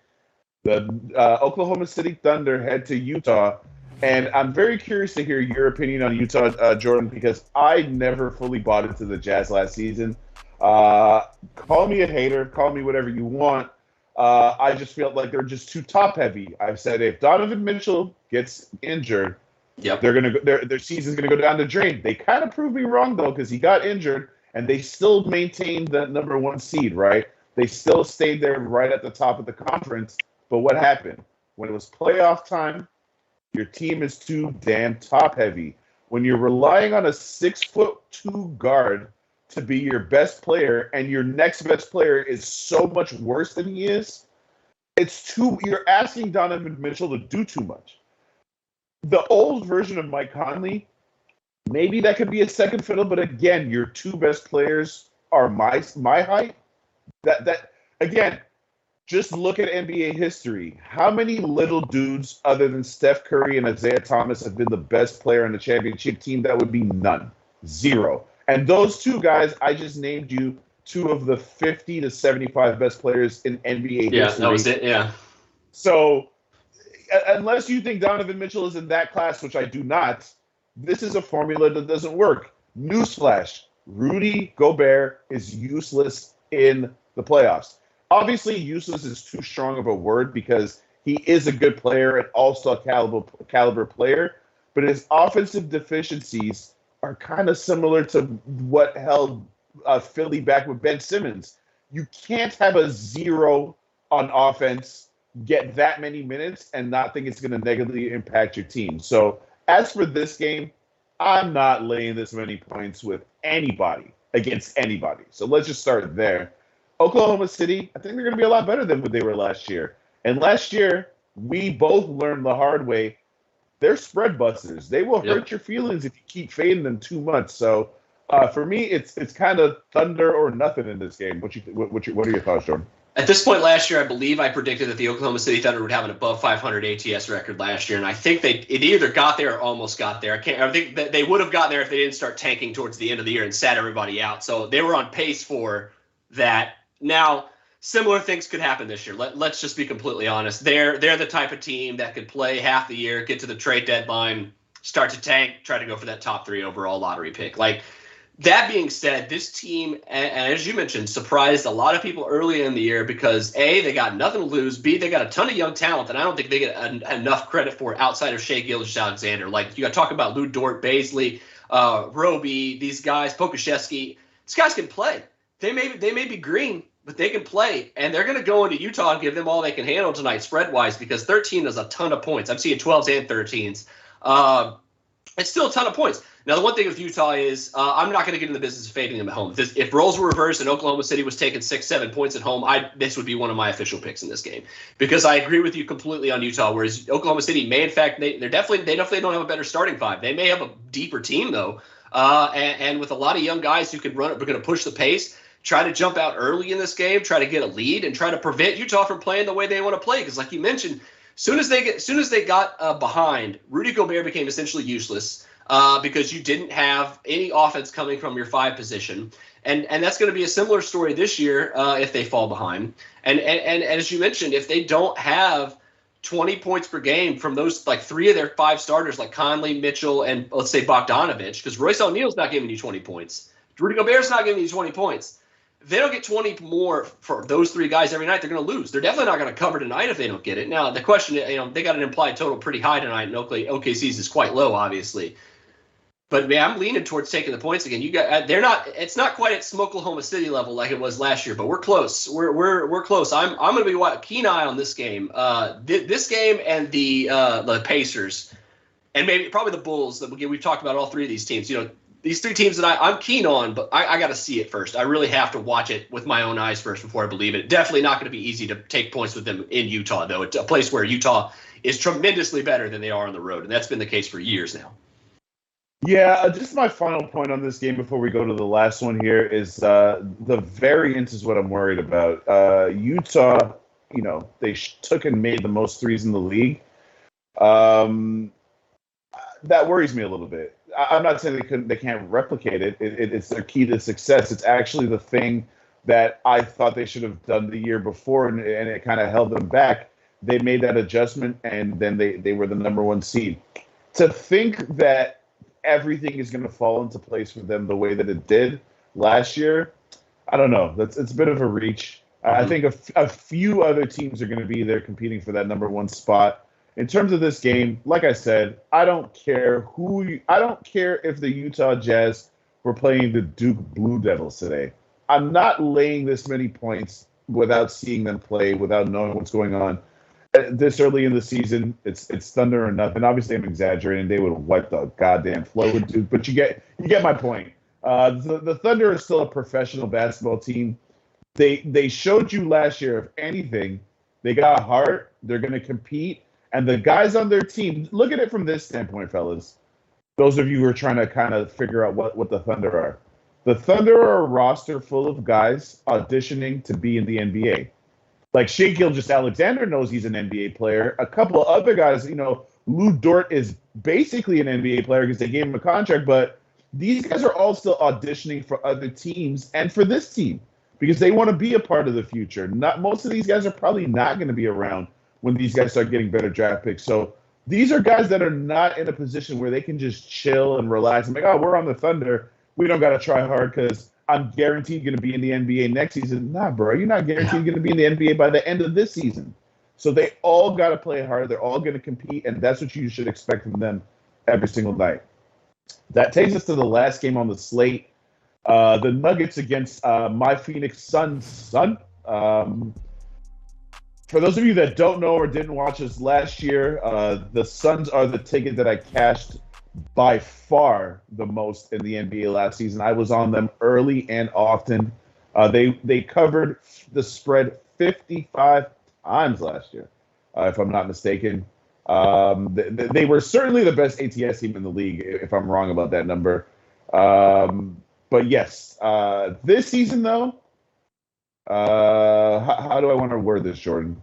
The Oklahoma City Thunder head to Utah, and I'm very curious to hear your opinion on Utah, Jordan, because I never fully bought into the Jazz last season. Call me a hater, call me whatever you want. I just feel like they're just too top heavy. I've said if Donovan Mitchell gets injured, their season's gonna go down the drain. They kind of proved me wrong though, because he got injured and they still maintained the number 1 seed, right? They still stayed there right at the top of the conference. But what happened? When it was playoff time, your team is too damn top heavy. When you're relying on a 6'2" guard to be your best player, and your next best player is so much worse than he is, you're asking Donovan Mitchell to do too much. The old version of Mike Conley, maybe that could be a second fiddle, but again, your 2 best players are my height. That again, just look at NBA history. How many little dudes other than Steph Curry and Isaiah Thomas have been the best player on the championship team? That would be none. 0. And those 2 guys, I just named you 2 of the 50 to 75 best players in NBA history. Yeah, that was it, yeah. So unless you think Donovan Mitchell is in that class, which I do not, this is a formula that doesn't work. Newsflash, Rudy Gobert is useless in the playoffs. Obviously, useless is too strong of a word because he is a good player, an all-star caliber player, but his offensive deficiencies are kind of similar to what held Philly back with Ben Simmons. You can't have a 0 on offense, get that many minutes, and not think it's going to negatively impact your team. So as for this game, I'm not laying this many points with anybody against anybody. So let's just start there. Oklahoma City, I think they're going to be a lot better than what they were last year. And last year, we both learned the hard way. They're spread busters. They will hurt your feelings if you keep fading them too much. So for me, it's kind of thunder or nothing in this game. What are your thoughts, Jordan? At this point last year, I believe I predicted that the Oklahoma City Thunder would have an above 500 ATS record last year, and I think it either got there or almost got there. I think that they would have got there if they didn't start tanking towards the end of the year and sat everybody out. So they were on pace for that. Now, similar things could happen this year. Let's just be completely honest. They're the type of team that could play half the year, get to the trade deadline, start to tank, try to go for that top 3 overall lottery pick. Like, that being said, this team, and as you mentioned, surprised a lot of people early in the year because, A, they got nothing to lose, B, they got a ton of young talent that I don't think they get enough credit for outside of Shai Gilgeous-Alexander. Like, you got to talk about Lou Dort, Baisley, Roby, these guys, Pokusevski. These guys can play. They may be green, but they can play, and they're going to go into Utah and give them all they can handle tonight spread-wise because 13 is a ton of points. I'm seeing 12s and 13s. It's still a ton of points. Now, the one thing with Utah is I'm not going to get in the business of fading them at home. If roles were reversed and Oklahoma City was taking 6-7 points at home, this would be one of my official picks in this game because I agree with you completely on Utah, whereas Oklahoma City may, in fact, they definitely don't have a better starting 5. They may have a deeper team, though, and with a lot of young guys who can run it, we're going to push the pace, try to jump out early in this game, try to get a lead, and try to prevent Utah from playing the way they want to play. Because, like you mentioned, soon as they got behind, Rudy Gobert became essentially useless. because you didn't have any offense coming from your 5 position. And that's going to be a similar story this year if they fall behind. And as you mentioned, if they don't have 20 points per game from those, like 3 of their 5 starters, like Conley, Mitchell, and let's say Bogdanovich, because Royce O'Neal's not giving you 20 points. Rudy Gobert's not giving you 20 points. If they don't get 20 more for those 3 guys every night, they're going to lose. They're definitely not going to cover tonight if they don't get it. Now, the question, they got an implied total pretty high tonight, and OKC's is quite low, obviously. But man, I'm leaning towards taking the points again. It's not quite at Smokelahoma City level like it was last year, but we're close. We're close. I'm going to be keen eye on this game. This game and the Pacers, and probably the Bulls. That we've talked about all 3 of these teams. These 3 teams that I'm keen on, but I got to see it first. I really have to watch it with my own eyes first before I believe it. Definitely not going to be easy to take points with them in Utah, though. It's a place where Utah is tremendously better than they are on the road, and that's been the case for years now. Yeah, just my final point on this game before we go to the last one here is the variance is what I'm worried about. Utah, they took and made the most threes in the league. That worries me a little bit. I'm not saying they can't replicate it. It's their key to success. It's actually the thing that I thought they should have done the year before, and it kind of held them back. They made that adjustment, and then they were the number 1 seed. To think that everything is going to fall into place for them the way that it did last year, I don't know. It's a bit of a reach. Mm-hmm. I think a few other teams are going to be there competing for that number 1 spot. In terms of this game, like I said, I don't care if the Utah Jazz were playing the Duke Blue Devils today. I'm not laying this many points without seeing them play, without knowing what's going on. This early in the season, it's thunder or nothing. Obviously, I'm exaggerating. They would wipe the goddamn floor with Duke, but you get my point. The Thunder is still a professional basketball team. They showed you last year, if anything, they got heart. They're going to compete, and the guys on their team. Look at it from this standpoint, fellas. Those of you who are trying to kind of figure out what the Thunder are. The Thunder are a roster full of guys auditioning to be in the NBA. Like Shai Gilgeous-Alexander knows he's an NBA player. A couple of other guys, Lou Dort is basically an NBA player because they gave him a contract. But these guys are all still auditioning for other teams and for this team because they want to be a part of the future. Most of these guys are probably not going to be around when these guys start getting better draft picks. So these are guys that are not in a position where they can just chill and relax. I'm like, oh, we're on the Thunder. We don't got to try hard because I'm guaranteed going to be in the NBA next season. Nah, bro, you're not guaranteed going to be in the NBA by the end of this season. So they all got to play hard. They're all going to compete, and that's what you should expect from them every single night. That takes us to the last game on the slate. The Nuggets against my Phoenix Suns. For those of you that don't know or didn't watch us last year, the Suns are the ticket that I cashed by far the most in the NBA last season. I was on them early and often. They covered the spread 55 times last year, if I'm not mistaken. They were certainly the best ATS team in the league, if I'm wrong about that number. But yes, this season, though, how do I want to word this, Jordan?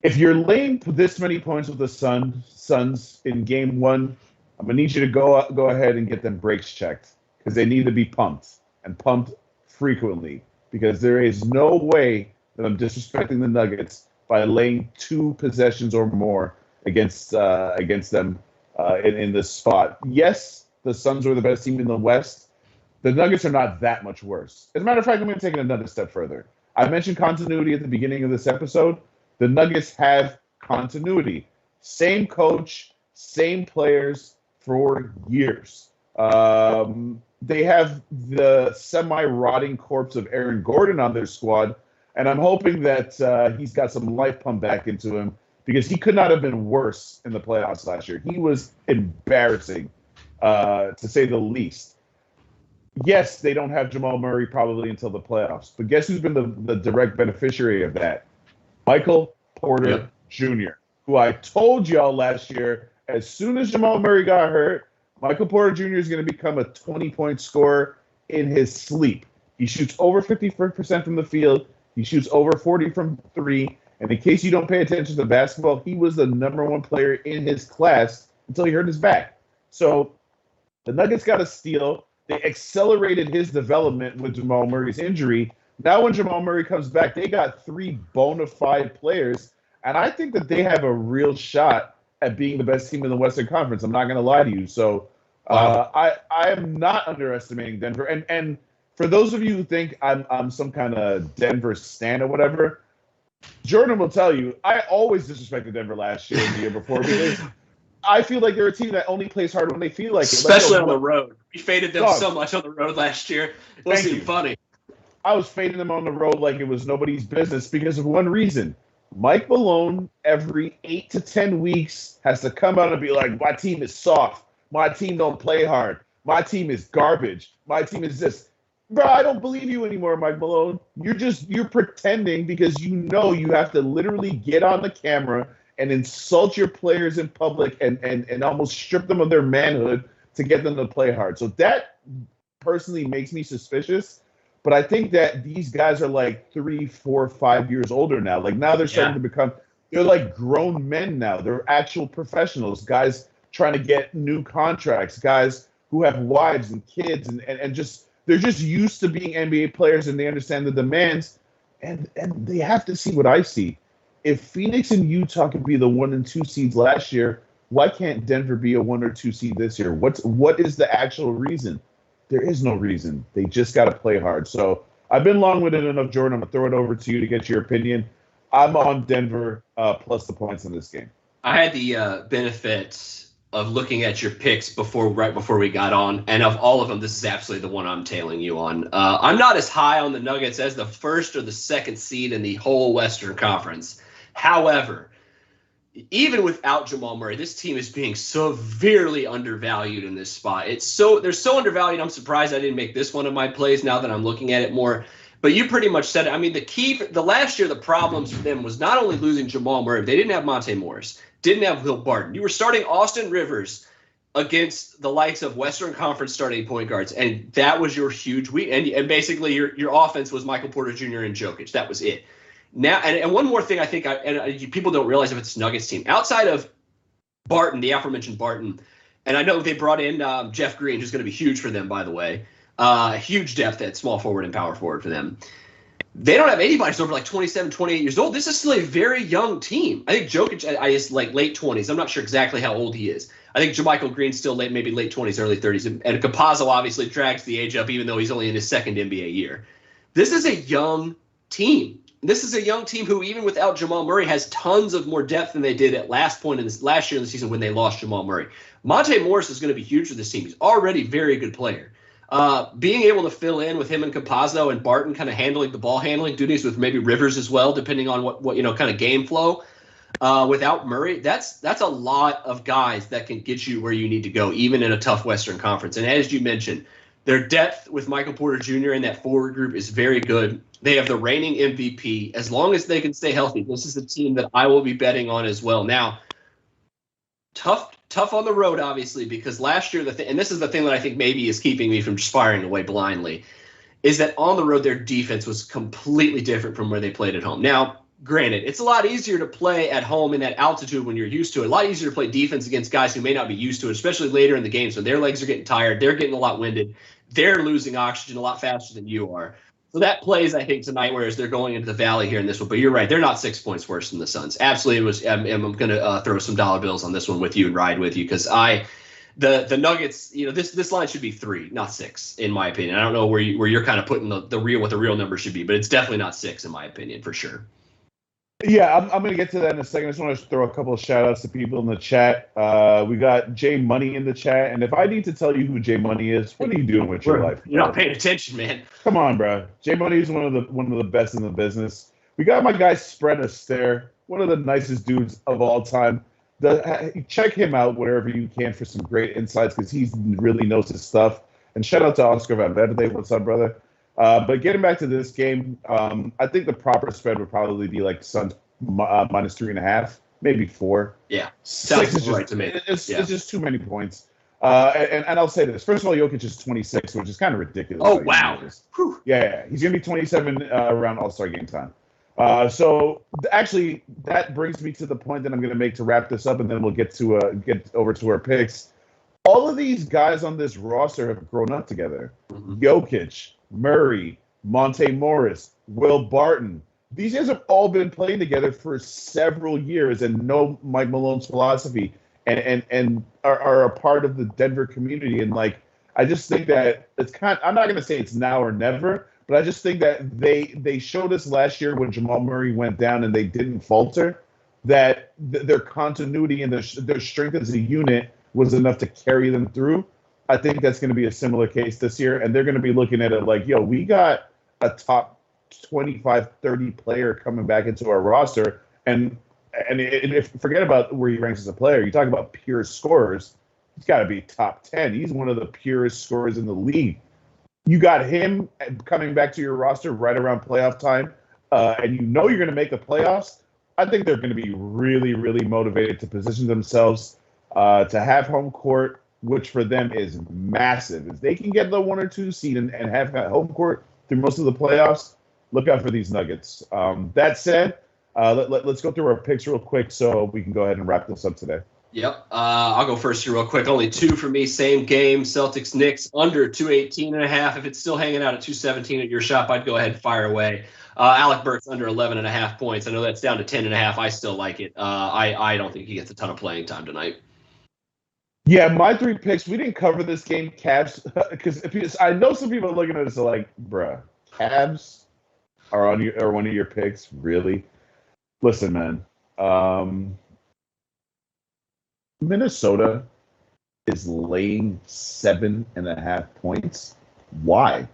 If you're laying this many points with the Suns in game 1, I'm going to need you to go ahead and get them breaks checked because they need to be pumped and pumped frequently because there is no way that I'm disrespecting the Nuggets by laying 2 possessions or more against them in this spot. Yes, the Suns were the best team in the West. The Nuggets are not that much worse. As a matter of fact, I'm going to take it another step further. I mentioned continuity at the beginning of this episode. The Nuggets have continuity. Same coach, same players for years. They have the semi-rotting corpse of Aaron Gordon on their squad, and I'm hoping that he's got some life pumped back into him because he could not have been worse in the playoffs last year. He was embarrassing, to say the least. Yes, they don't have Jamal Murray probably until the playoffs, but guess who's been the direct beneficiary of that? Michael Porter Jr., who I told y'all last year, as soon as Jamal Murray got hurt, Michael Porter Jr. is going to become a 20-point scorer in his sleep. He shoots over 50% from the field. He shoots over 40 from 3. And in case you don't pay attention to basketball, he was the number 1 player in his class until he hurt his back. So the Nuggets got a steal. They accelerated his development with Jamal Murray's injury. Now when Jamal Murray comes back, they got 3 bona fide players. And I think that they have a real shot at being the best team in the Western Conference. I'm not going to lie to you. So I am not underestimating Denver. And for those of you who think I'm some kind of Denver stan or whatever, Jordan will tell you I always disrespected Denver last year and the year before because I feel like they're a team that only plays hard when they feel like it. Especially on the road. We faded them so much on the road last year. It wasn't even funny. I was fading them on the road like it was nobody's business because of one reason. Mike Malone, every 8 to 10 weeks, has to come out and be like, my team is soft. My team don't play hard. My team is garbage. My team is this. Bro, I don't believe you anymore, Mike Malone. You're pretending because you know you have to literally get on the camera and insult your players in public and almost strip them of their manhood to get them to play hard. So that personally makes me suspicious. But I think that these guys are like 3, 4, 5 years older now. Like now they're starting to become, they're like grown men now. They're actual professionals, guys trying to get new contracts, guys who have wives and kids and just, they're just used to being NBA players and they understand the demands and they have to see what I see. If Phoenix and Utah could be the 1 and 2 seeds last year, why can't Denver be a 1 or 2 seed this year? What is the actual reason? There is no reason. They just got to play hard. So I've been long-winded enough, Jordan. I'm going to throw it over to you to get your opinion. I'm on Denver plus the points in this game. I had the benefit of looking at your picks right before we got on. And of all of them, this is absolutely the one I'm tailing you on. I'm not as high on the Nuggets as the first or the second seed in the whole Western Conference. However, even without Jamal Murray, this team is being severely undervalued in this spot. They're so undervalued. I'm surprised I didn't make this one of my plays now that I'm looking at it more. But you pretty much said it. I mean, the last year, the problems for them was not only losing Jamal Murray, they didn't have Monte Morris, didn't have Will Barton. You were starting Austin Rivers against the likes of Western Conference starting point guards, and that was your huge weak. And basically, your offense was Michael Porter Jr. and Jokic. That was it. Now, and one more thing I think, people don't realize if it's Nuggets team, outside of Barton, the aforementioned Barton, and I know they brought in Jeff Green, who's going to be huge for them, by the way, huge depth at small forward and power forward for them. They don't have anybody who's over like 27, 28 years old. This is still a very young team. I think Jokic is like late 20s. I'm not sure exactly how old he is. I think JaMychal Green's still maybe late 20s, early 30s. And Campazzo obviously drags the age up, even though he's only in his second NBA year. This is a young team. This is a young team who, even without Jamal Murray, has tons of more depth than they did at last year in the season when they lost Jamal Murray. Monte Morris is going to be huge for this team. He's already a very good player. Being able to fill in with him and Campazzo and Barton kind of handling the ball handling duties with maybe Rivers as well, depending on what kind of game flow. Without Murray, that's a lot of guys that can get you where you need to go, even in a tough Western Conference. And as you mentioned, their depth with Michael Porter Jr. in that forward group is very good. They have the reigning MVP. As long as they can stay healthy, this is a team that I will be betting on as well. Now, tough on the road, obviously, because last year, and this is the thing that I think maybe is keeping me from just firing away blindly, is that on the road, their defense was completely different from where they played at home. Now, granted, it's a lot easier to play at home in that altitude when you're used to it. A lot easier to play defense against guys who may not be used to it, especially later in the game. So their legs are getting tired. They're getting a lot winded. They're losing oxygen a lot faster than you are. So that plays, I think, tonight, whereas they're going into the valley here in this one. But you're right. They're not 6 points worse than the Suns. Absolutely. I'm going to throw some dollar bills on this one with you and ride with you because the Nuggets, this line should be 3, not 6, in my opinion. I don't know where you're kind of putting what the real number should be, but it's definitely not 6 in my opinion, for sure. Yeah, I'm going to get to that in a second. I just want to throw a couple of shout-outs to people in the chat. We got Jay Money in the chat, and if I need to tell you who Jay Money is, what are you doing with your life? You're not paying attention, man. Come on, bro. Jay Money is one of the best in the business. We got my guy Spread Astaire, one of the nicest dudes of all time. Check him out wherever you can for some great insights because he really knows his stuff. And shout out to Oscar Van Verde. What's up, brother? But getting back to this game, I think the proper spread would probably be like Suns minus 3.5, maybe 4. Yeah, 6 is right to me. It's just too many points. And I'll say this. First of all, Jokic is 26, which is kind of ridiculous. Oh, wow. Yeah. He's going to be 27 around All-Star game time. So actually, that brings me to the point that I'm going to make to wrap this up, and then we'll get over to our picks. All of these guys on this roster have grown up together. Mhm. Jokic, Murray, Monte Morris, Will Barton. These guys have all been playing together for several years and know Mike Malone's philosophy and are a part of the Denver community. And like, I just think that I'm not going to say it's now or never, but I just think that they showed us last year when Jamal Murray went down and they didn't falter, that their continuity and their strength as a unit was enough to carry them through. I think that's going to be a similar case this year, and they're going to be looking at it like, yo, we got a top 25, 30 player coming back into our roster, and if forget about where he ranks as a player, you talk about pure scorers, he's got to be top 10. He's one of the purest scorers in the league. You got him coming back to your roster right around playoff time, and you know you're going to make the playoffs. I think they're going to be really, really motivated to position themselves to have home court, which for them is massive. If they can get the 1 or 2 seed and have home court through most of the playoffs, look out for these Nuggets. That said, let's go through our picks real quick so we can go ahead and wrap this up today. Yep. I'll go first here real quick. Only 2 for me. Same game. Celtics, Knicks, under 218.5. If it's still hanging out at 217 at your shop, I'd go ahead and fire away. Alec Burks under 11.5 points. I know that's down to 10.5. I still like it. I don't think he gets a ton of playing time tonight. Yeah, my 3 picks, we didn't cover this game, Cavs, because I know some people are looking at us like, bruh, Cavs are one of your picks, really? Listen, man, Minnesota is laying 7.5 points. Why?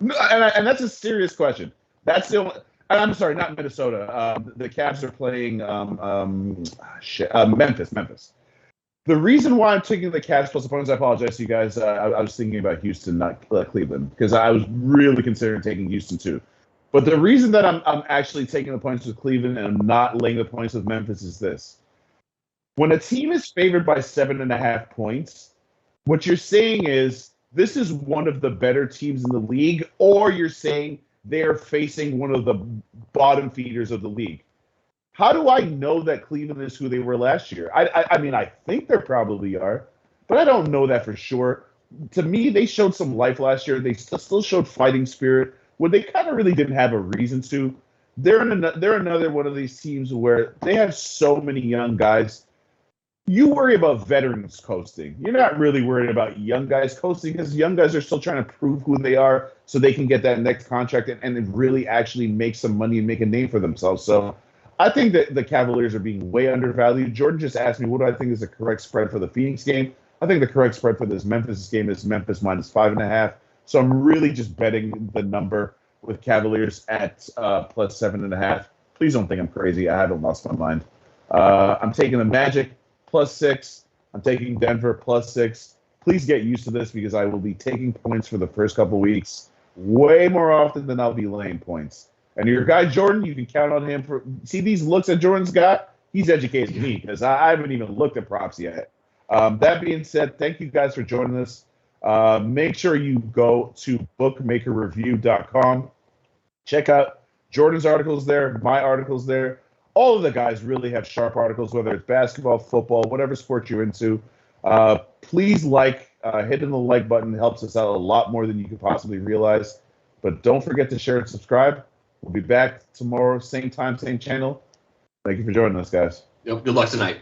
And that's a serious question. That's the only. I'm sorry, not Minnesota. The Cavs are playing Memphis. The reason why I'm taking the Cavs plus the points, I apologize to you guys. I was thinking about Houston, not Cleveland, because I was really considering taking Houston too. But the reason that I'm actually taking the points with Cleveland and I'm not laying the points with Memphis is this. When a team is favored by 7.5 points, what you're saying is this is one of the better teams in the league, or you're saying they're facing one of the bottom feeders of the league. How do I know that Cleveland is who they were last year? I mean, I think they probably are, but I don't know that for sure. To me, they showed some life last year. They still showed fighting spirit when they kind of really didn't have a reason to. They're another one of these teams where they have so many young guys. You worry about veterans coasting. You're not really worried about young guys coasting because young guys are still trying to prove who they are so they can get that next contract and really actually make some money and make a name for themselves. So I think that the Cavaliers are being way undervalued. Jordan just asked me, what do I think is the correct spread for the Phoenix game? I think the correct spread for this Memphis game is Memphis minus 5.5. So I'm really just betting the number with Cavaliers at plus 7.5. Please don't think I'm crazy. I haven't lost my mind. I'm taking the Magic plus 6. I'm taking Denver plus 6. Please get used to this because I will be taking points for the first couple weeks way more often than I'll be laying points. And your guy Jordan, you can count on him for. See these looks that Jordan's got? He's educated me because I haven't even looked at props yet. That being said, thank you guys for joining us. Make sure you go to bookmakerreview.com. Check out Jordan's articles there, my articles there. All of the guys really have sharp articles, whether it's basketball, football, whatever sport you're into. Please hitting the like button helps us out a lot more than you could possibly realize. But don't forget to share and subscribe. We'll be back tomorrow, same time, same channel. Thank you for joining us, guys. Yep. Good luck tonight.